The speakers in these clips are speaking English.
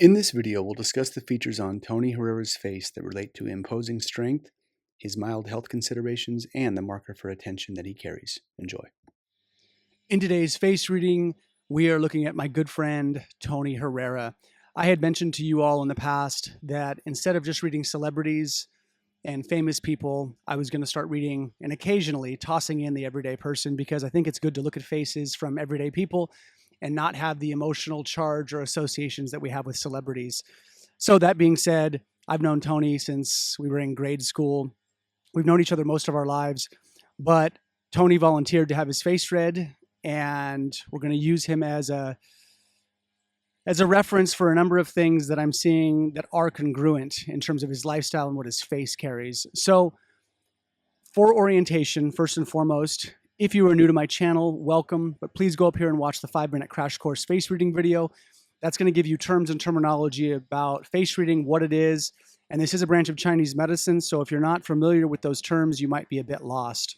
In this video, we'll discuss the features on Tony Herrera's face that relate to imposing strength, his mild health considerations, and the marker for attention that he carries. Enjoy. In today's face reading, we are looking at my good friend, Tony Herrera. I had mentioned to you all in the past that instead of just reading celebrities and famous people, I was going to start reading and occasionally tossing in the everyday person, because I think it's good to look at faces from everyday people and not have the emotional charge or associations that we have with celebrities. So that being said, I've known Tony since we were in grade school. We've known each other most of our lives, but Tony volunteered to have his face read, and we're going to use him as a reference for a number of things that I'm seeing that are congruent in terms of his lifestyle and what his face carries. So for orientation, first and foremost, if you are new to my channel, welcome, but please go up here and watch the 5-minute crash course face reading video. That's going to give you terms and terminology about face reading, what it is, and this is a branch of Chinese medicine, so if you're not familiar with those terms, you might be a bit lost.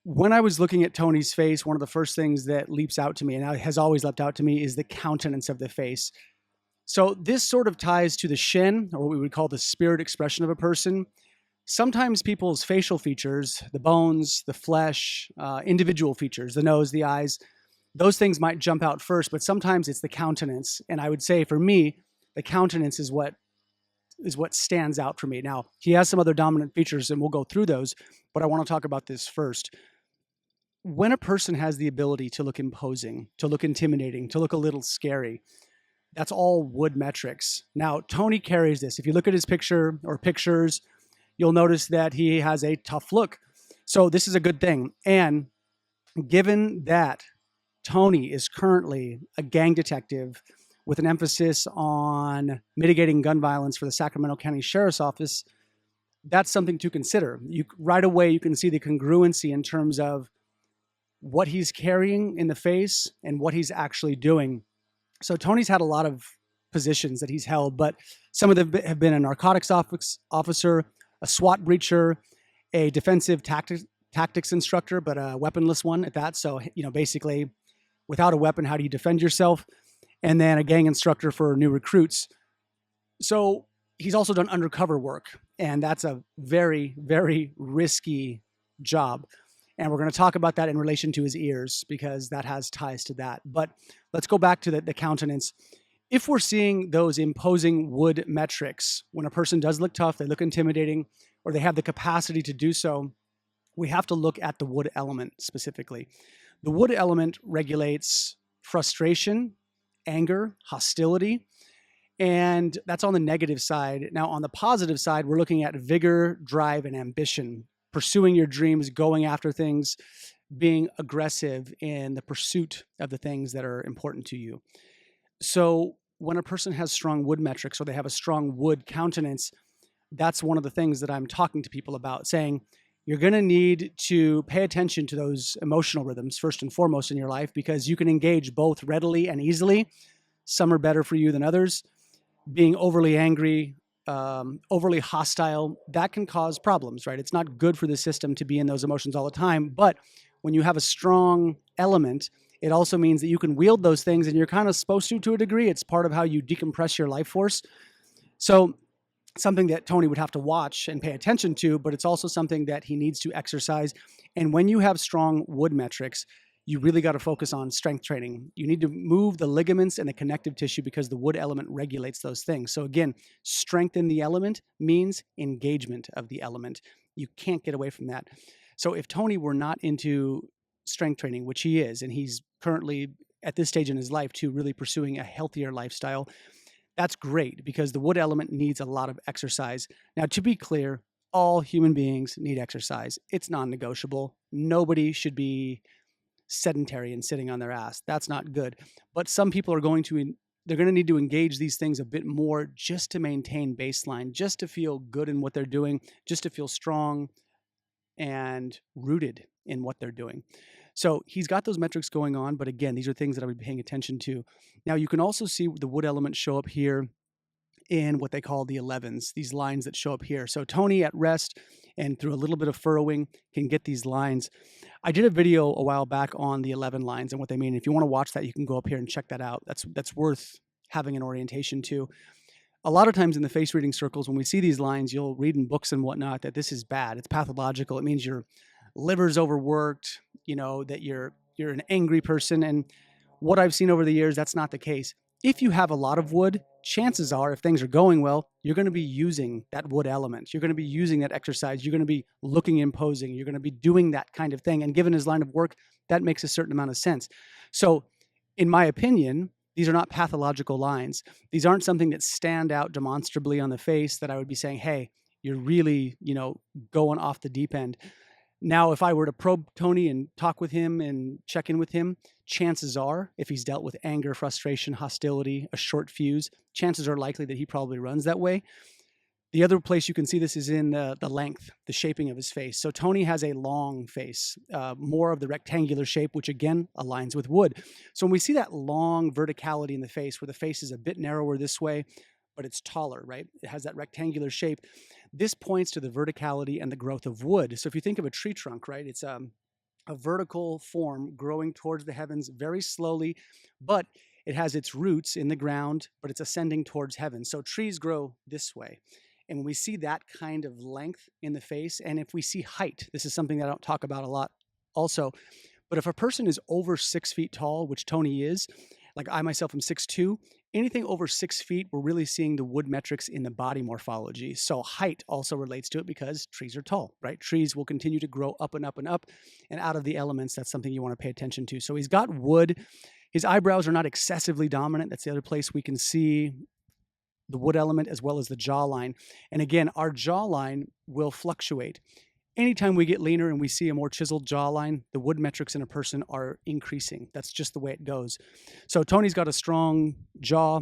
When I was looking at Tony's face, one of the first things that leaps out to me, and has always leapt out to me, is the countenance of the face. So this sort of ties to the shen, or what we would call the spirit expression of a person. Sometimes people's facial features, the bones, the flesh, individual features, the nose, the eyes, those things might jump out first, but sometimes it's the countenance. And I would say for me, the countenance is what stands out for me. Now, he has some other dominant features, and we'll go through those, but I want to talk about this first. When a person has the ability to look imposing, to look intimidating, to look a little scary, that's all wood metrics. Now, Tony carries this. If you look at his picture or pictures, you'll notice that he has a tough look. So this is a good thing. And given that Tony is currently a gang detective with an emphasis on mitigating gun violence for the Sacramento County Sheriff's Office, that's something to consider. Right away, you can see the congruency in terms of what he's carrying in the face and what he's actually doing. So Tony's had a lot of positions that he's held, but some of them have been a narcotics officer, a SWAT breacher, a defensive tactics instructor, but a weaponless one at that. So, basically, without a weapon, how do you defend yourself? And then a gang instructor for new recruits. So he's also done undercover work, and that's a very, very risky job. And we're going to talk about that in relation to his ears, because that has ties to that. But let's go back to the countenance. If we're seeing those imposing wood metrics, when a person does look tough, they look intimidating, or they have the capacity to do so, we have to look at the wood element specifically. The wood element regulates frustration, anger, hostility, and that's on the negative side. Now, on the positive side, we're looking at vigor, drive, and ambition, pursuing your dreams, going after things, being aggressive in the pursuit of the things that are important to you. So when a person has strong wood metrics, or they have a strong wood countenance, that's one of the things that I'm talking to people about, saying you're going to need to pay attention to those emotional rhythms first and foremost in your life, because you can engage both readily and easily. Some are better for you than others. Being overly angry, overly hostile, that can cause problems, right? It's not good for the system to be in those emotions all the time. But when you have a strong element, it also means that you can wield those things, and you're kind of supposed to a degree. It's part of how you decompress your life force. So something that Tony would have to watch and pay attention to, but it's also something that he needs to exercise. And when you have strong wood metrics, you really got to focus on strength training. You need to move the ligaments and the connective tissue, because the wood element regulates those things. So again, strengthen the element means engagement of the element. You can't get away from that. So if Tony were not into strength training, which he is, and he's currently at this stage in his life too, really pursuing a healthier lifestyle, that's great, because the wood element needs a lot of exercise. Now, to be clear, all human beings need exercise. It's non-negotiable. Nobody should be sedentary and sitting on their ass. That's not good. But some people are going to need to engage these things a bit more, just to maintain baseline, just to feel good in what they're doing, just to feel strong and rooted in what they're doing. So he's got those metrics going on, but again, these are things that I would be paying attention to. Now, you can also see the wood element show up here in what they call the 11s, these lines that show up here. So Tony at rest and through a little bit of furrowing can get these lines. I did a video a while back on the 11 lines and what they mean. If you want to watch that, you can go up here and check that out. That's worth having an orientation to. A lot of times in the face reading circles, when we see these lines, you'll read in books and whatnot that this is bad. It's pathological. It means your liver's overworked, that you're an angry person. And what I've seen over the years, that's not the case. If you have a lot of wood, chances are, if things are going well, you're going to be using that wood element. You're going to be using that exercise. You're going to be looking imposing. You're going to be doing that kind of thing. And given his line of work, that makes a certain amount of sense. So, in my opinion, these are not pathological lines. These aren't something that stand out demonstrably on the face that I would be saying, hey, you're really, going off the deep end. Now, if I were to probe Tony and talk with him and check in with him, chances are, if he's dealt with anger, frustration, hostility, a short fuse, chances are likely that he probably runs that way. The other place you can see this is in the length, the shaping of his face. So Tony has a long face, more of the rectangular shape, which again aligns with wood. So when we see that long verticality in the face, where the face is a bit narrower this way, but it's taller, right? It has that rectangular shape. This points to the verticality and the growth of wood. So if you think of a tree trunk, right, it's a vertical form growing towards the heavens very slowly, but it has its roots in the ground, but it's ascending towards heaven. So trees grow this way. And when we see that kind of length in the face, and if we see height, this is something that I don't talk about a lot also, but if a person is over 6 feet tall, which Tony is, like I myself am 6'2", anything over 6 feet, we're really seeing the wood metrics in the body morphology. So height also relates to it because trees are tall, right? Trees will continue to grow up and up and up, and out of the elements, that's something you want to pay attention to. So he's got wood. His eyebrows are not excessively dominant. That's the other place we can see the wood element as well as the jawline. And again, our jawline will fluctuate. Anytime we get leaner and we see a more chiseled jawline, the wood metrics in a person are increasing. That's just the way it goes. So Tony's got a strong jaw,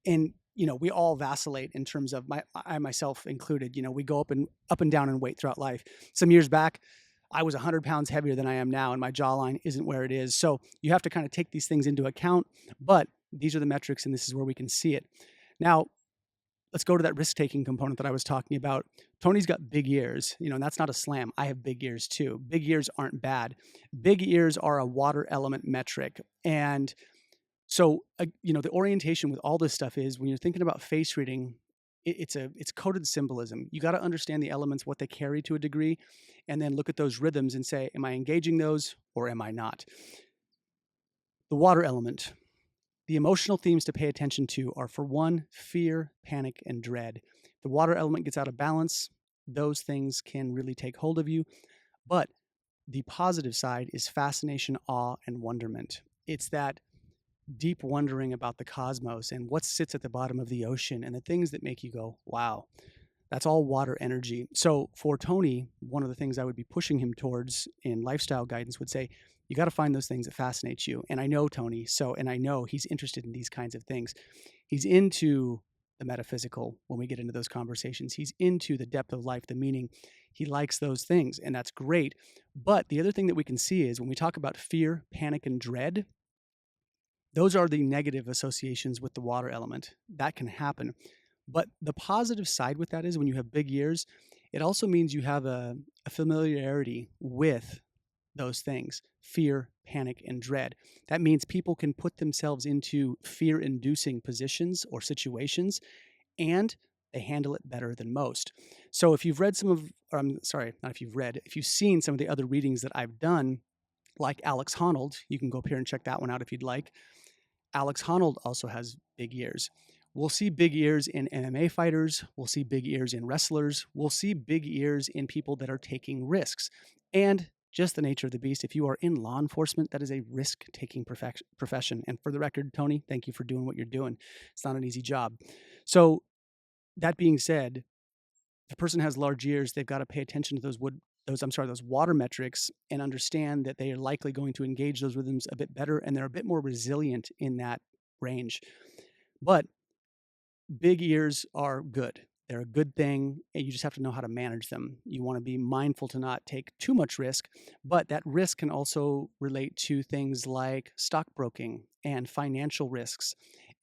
and we all vacillate in terms of I myself included. We go up and down in weight throughout life. Some years back, I was 100 pounds heavier than I am now, and my jawline isn't where it is. So you have to kind of take these things into account, but these are the metrics, and this is where we can see it. Now, let's go to that risk-taking component that I was talking about. Tony's got big ears, and that's not a slam. I have big ears too. Big ears aren't bad. Big ears are a water element metric. And so, the orientation with all this stuff is when you're thinking about face reading, it's coded symbolism. You got to understand the elements, what they carry to a degree, and then look at those rhythms and say, am I engaging those or am I not? The water element. The emotional themes to pay attention to are, for one, fear, panic, and dread. The water element gets out of balance. Those things can really take hold of you. But the positive side is fascination, awe, and wonderment. It's that deep wondering about the cosmos and what sits at the bottom of the ocean and the things that make you go, wow. That's all water energy. So for Tony, one of the things I would be pushing him towards in lifestyle guidance would say, you got to find those things that fascinate you. And I know Tony, and I know he's interested in these kinds of things. He's into the metaphysical when we get into those conversations. He's into the depth of life, the meaning. He likes those things, and that's great. But the other thing that we can see is when we talk about fear, panic, and dread, those are the negative associations with the water element. That can happen. But the positive side with that is when you have big ears, it also means you have a familiarity with those things: fear, panic, and dread. That means people can put themselves into fear-inducing positions or situations, and they handle it better than most. So if you've read if you've seen some of the other readings that I've done, like Alex Honnold, you can go up here and check that one out if you'd like. Alex Honnold also has big ears. We'll see big ears in MMA fighters. We'll see big ears in wrestlers. We'll see big ears in people that are taking risks. And just the nature of the beast, if you are in law enforcement, that is a risk-taking profession. And for the record, Tony, thank you for doing what you're doing. It's not an easy job. So that being said, if a person has large ears, they've got to pay attention to those water metrics and understand that they are likely going to engage those rhythms a bit better, and they're a bit more resilient in that range. But big ears are good. They're a good thing, and you just have to know how to manage them. You want to be mindful to not take too much risk, but that risk can also relate to things like stockbroking and financial risks.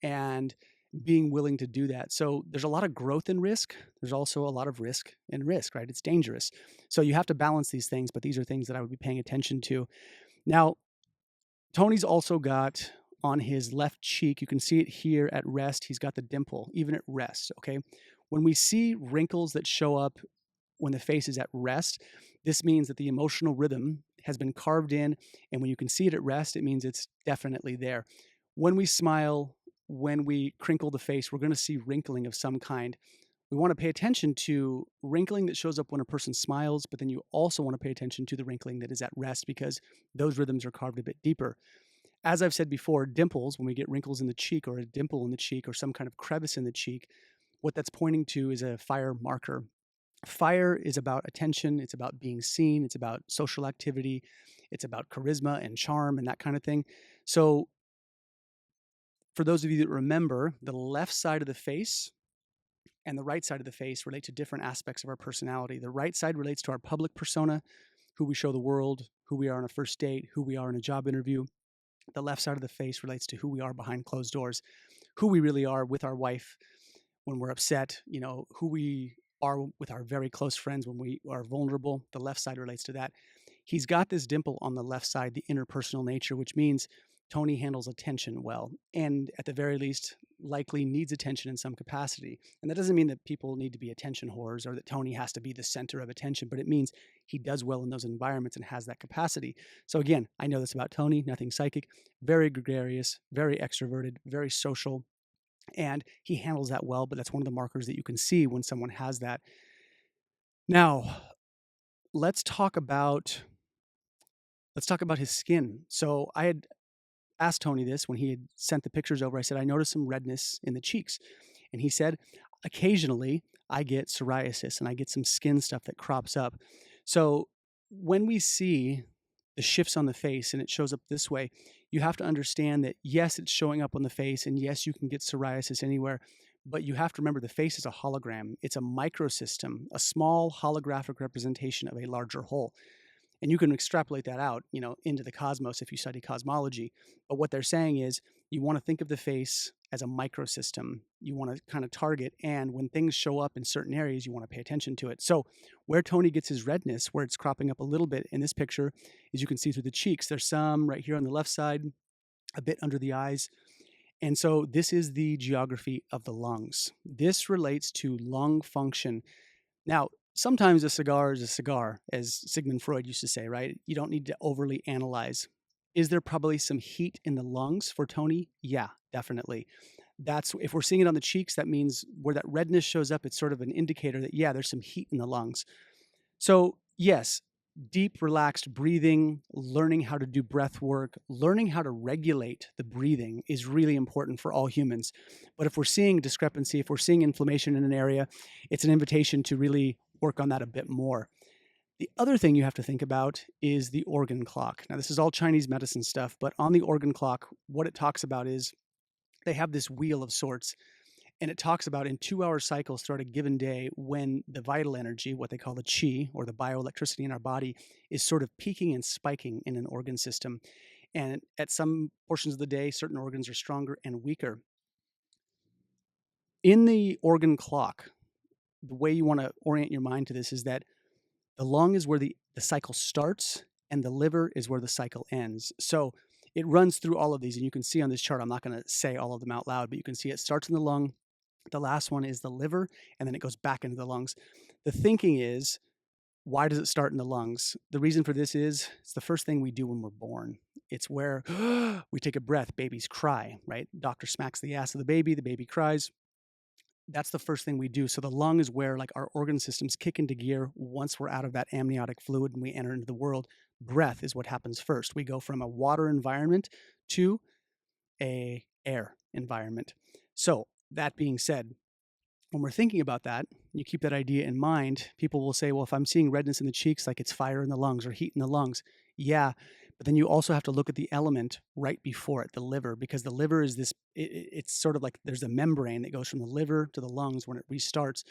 And being willing to do that. So there's a lot of growth in risk. There's also a lot of risk in risk, right? It's dangerous. So you have to balance these things, but these are things that I would be paying attention to. Now, Tony's also got on his left cheek, you can see it here at rest, he's got the dimple, even at rest, okay? When we see wrinkles that show up when the face is at rest, this means that the emotional rhythm has been carved in, and when you can see it at rest, it means it's definitely there. When we smile, when we crinkle the face, we're going to see wrinkling of some kind. We want to pay attention to wrinkling that shows up when a person smiles, but then you also want to pay attention to the wrinkling that is at rest because those rhythms are carved a bit deeper. As I've said before, dimples, when we get wrinkles in the cheek or a dimple in the cheek or some kind of crevice in the cheek, what that's pointing to is a fire marker. Fire is about attention, it's about being seen, it's about social activity, it's about charisma and charm and that kind of thing. So, for those of you that remember, the left side of the face and the right side of the face relate to different aspects of our personality. The right side relates to our public persona, who we show the world, who we are on a first date, who we are in a job interview. The left side of the face relates to who we are behind closed doors, who we really are with our wife when we're upset, who we are with our very close friends when we are vulnerable. The left side relates to that. He's got this dimple on the left side, the interpersonal nature, which means Tony handles attention well, and at the very least, likely needs attention in some capacity. And that doesn't mean that people need to be attention whores or that Tony has to be the center of attention, but it means he does well in those environments and has that capacity. So again, I know this about Tony, nothing psychic, very gregarious, very extroverted, very social, and he handles that well, but that's one of the markers that you can see when someone has that. Now, let's talk about his skin. So I had asked Tony this when he had sent the pictures over. I said, I noticed some redness in the cheeks. And he said, occasionally I get psoriasis and I get some skin stuff that crops up. So when we see the shifts on the face and it shows up this way, you have to understand that yes, it's showing up on the face, and yes, you can get psoriasis anywhere, but you have to remember the face is a hologram. It's a microsystem, a small holographic representation of a larger whole. And you can extrapolate that out, into the cosmos if you study cosmology. But what they're saying is you want to think of the face as a microsystem. You want to kind of target, and when things show up in certain areas, you want to pay attention to it. So where Tony gets his redness, where it's cropping up a little bit in this picture, is you can see through the cheeks. There's some right here on the left side, a bit under the eyes. And so this is the geography of the lungs. This relates to lung function. Now, sometimes a cigar is a cigar, as Sigmund Freud used to say, right? You don't need to overly analyze. Is there probably some heat in the lungs for Tony? Yeah, definitely. That's if we're seeing it on the cheeks, that means where that redness shows up, it's sort of an indicator that, yeah, there's some heat in the lungs. So, yes, deep, relaxed breathing, learning how to do breath work, learning how to regulate the breathing is really important for all humans. But if we're seeing discrepancy, if we're seeing inflammation in an area, it's an invitation to really work on that a bit more. The other thing you have to think about is the organ clock. Now, this is all Chinese medicine stuff, but on the organ clock, what it talks about is they have this wheel of sorts, and it talks about in 2-hour cycles throughout a given day when the vital energy, what they call the qi or the bioelectricity in our body, is sort of peaking and spiking in an organ system. And at some portions of the day, certain organs are stronger and weaker. In the organ clock, the way you want to orient your mind to this is that the lung is where the cycle starts and the liver is where the cycle ends. So it runs through all of these, and you can see on this chart, I'm not going to say all of them out loud, but you can see it starts in the lung. The last one is the liver, and then it goes back into the lungs. The thinking is, why does it start in the lungs? The reason for this is it's the first thing we do when we're born. It's where we take a breath, babies cry, right? Doctor smacks the ass of the baby cries. That's the first thing we do. So the lung is where like our organ systems kick into gear once we're out of that amniotic fluid and we enter into the world. Breath is what happens first. We go from a water environment to a air environment. So that being said, when we're thinking about that, you keep that idea in mind, people will say, well, if I'm seeing redness in the cheeks, like it's fire in the lungs or heat in the lungs. Yeah, but then you also have to look at the element right before it, the liver, because the liver is this, it's sort of like there's a membrane that goes from the liver to the lungs when it restarts.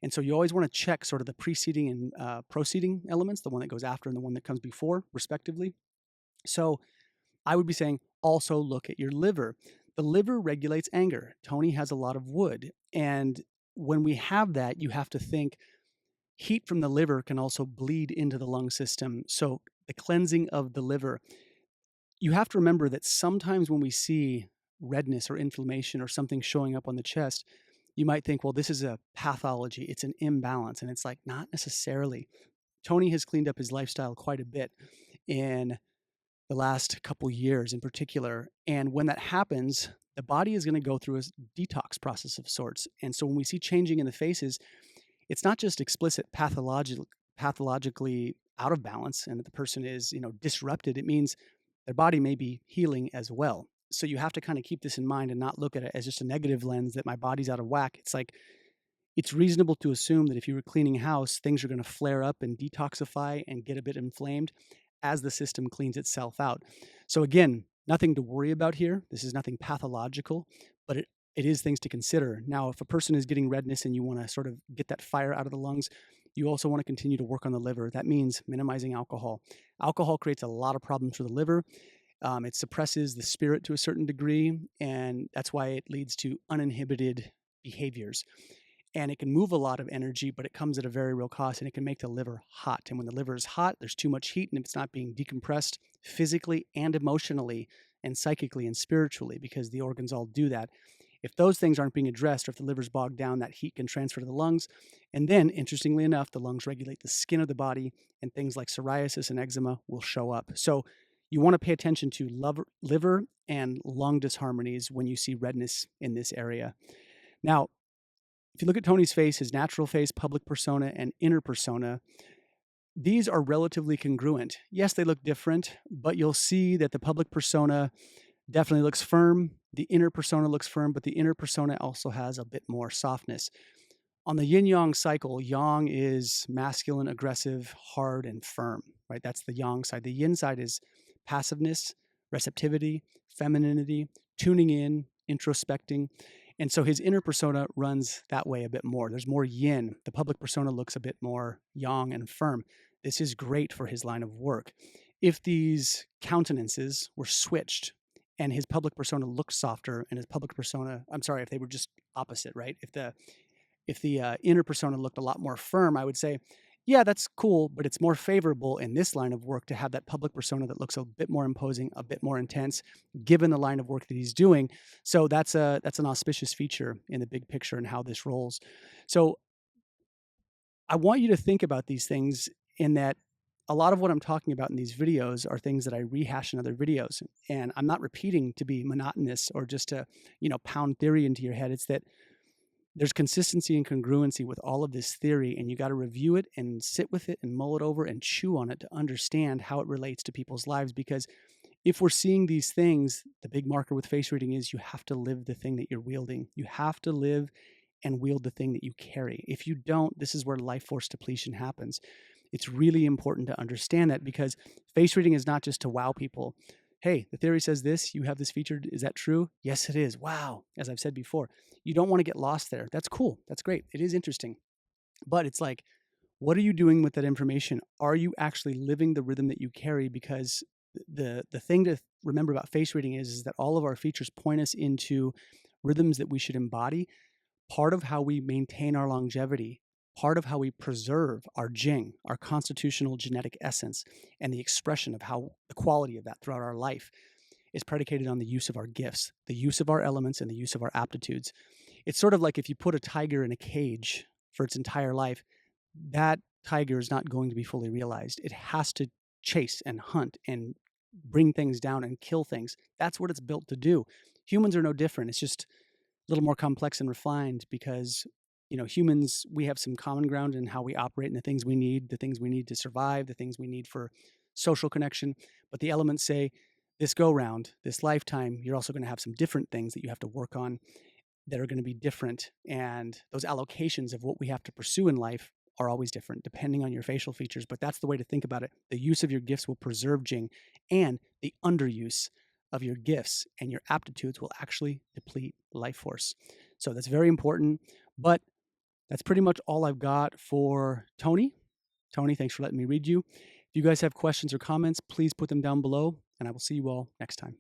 And so you always want to check sort of the preceding and proceeding elements, the one that goes after and the one that comes before, respectively. So I would be saying also look at your liver. The liver regulates anger. Tony has a lot of wood. And when we have that, you have to think heat from the liver can also bleed into the lung system. So the cleansing of the liver, you have to remember that sometimes when we see redness or inflammation or something showing up on the chest, you might think, well, this is a pathology, it's an imbalance. And it's like, not necessarily. Tony has cleaned up his lifestyle quite a bit in the last couple years in particular. And when that happens, the body is going to go through a detox process of sorts. And so when we see changing in the faces, it's not just explicit pathologically out of balance and that the person is, disrupted. It means their body may be healing as well. So you have to kind of keep this in mind and not look at it as just a negative lens that my body's out of whack. It's like, it's reasonable to assume that if you were cleaning house, things are going to flare up and detoxify and get a bit inflamed as the system cleans itself out. So again, nothing to worry about here. This is nothing pathological, but it is things to consider. Now, if a person is getting redness and you want to sort of get that fire out of the lungs, you also want to continue to work on the liver. That means minimizing alcohol. Alcohol creates a lot of problems for the liver. It suppresses the spirit to a certain degree, and that's why it leads to uninhibited behaviors. And it can move a lot of energy, but it comes at a very real cost, and it can make the liver hot. And when the liver is hot, there's too much heat, and if it's not being decompressed physically and emotionally and psychically and spiritually, because the organs all do that, if those things aren't being addressed, or if the liver's bogged down, that heat can transfer to the lungs. And then, interestingly enough, the lungs regulate the skin of the body, and things like psoriasis and eczema will show up. So you want to pay attention to liver and lung disharmonies when you see redness in this area. Now, if you look at Tony's face, his natural face, public persona, and inner persona, these are relatively congruent. Yes, they look different, but you'll see that the public persona definitely looks firm. The inner persona looks firm, but the inner persona also has a bit more softness. On the yin-yang cycle, yang is masculine, aggressive, hard, and firm, right? That's the yang side. The yin side is passiveness, receptivity, femininity, tuning in, introspecting. And so his inner persona runs that way a bit more. There's more yin. The public persona looks a bit more yang and firm. This is great for his line of work. If these countenances were switched and his public persona looked softer and his public persona, if they were just opposite, right? If the inner persona looked a lot more firm, I would say, yeah, that's cool, but it's more favorable in this line of work to have that public persona that looks a bit more imposing, a bit more intense, given the line of work that he's doing. So that's an auspicious feature in the big picture and how this rolls. So I want you to think about these things in that a lot of what I'm talking about in these videos are things that I rehash in other videos. And I'm not repeating to be monotonous or just to, pound theory into your head. It's that there's consistency and congruency with all of this theory, and you got to review it and sit with it and mull it over and chew on it to understand how it relates to people's lives. Because if we're seeing these things, the big marker with face reading is you have to live the thing that you're wielding. You have to live and wield the thing that you carry. If you don't, this is where life force depletion happens. It's really important to understand that, because face reading is not just to wow people. Hey, the theory says this, you have this feature. Is that true? Yes, it is. Wow. As I've said before, you don't want to get lost there. That's cool. That's great. It is interesting. But it's like, what are you doing with that information? Are you actually living the rhythm that you carry? Because the thing to remember about face reading is that all of our features point us into rhythms that we should embody. Part of how we maintain our longevity, part of how we preserve our jing, our constitutional genetic essence, and the expression of how the quality of that throughout our life is predicated on the use of our gifts, the use of our elements, and the use of our aptitudes. It's sort of like if you put a tiger in a cage for its entire life, that tiger is not going to be fully realized. It has to chase and hunt and bring things down and kill things. That's what it's built to do. Humans are no different. It's just a little more complex and refined because, humans, we have some common ground in how we operate and the things we need to survive, the things we need for social connection. But the elements say this go round, this lifetime, you're also going to have some different things that you have to work on that are going to be different. And those allocations of what we have to pursue in life are always different depending on your facial features. But that's the way to think about it. The use of your gifts will preserve Jing, and the underuse of your gifts and your aptitudes will actually deplete life force. So that's very important. But that's pretty much all I've got for Tony. Tony, thanks for letting me read you. If you guys have questions or comments, please put them down below, and I will see you all next time.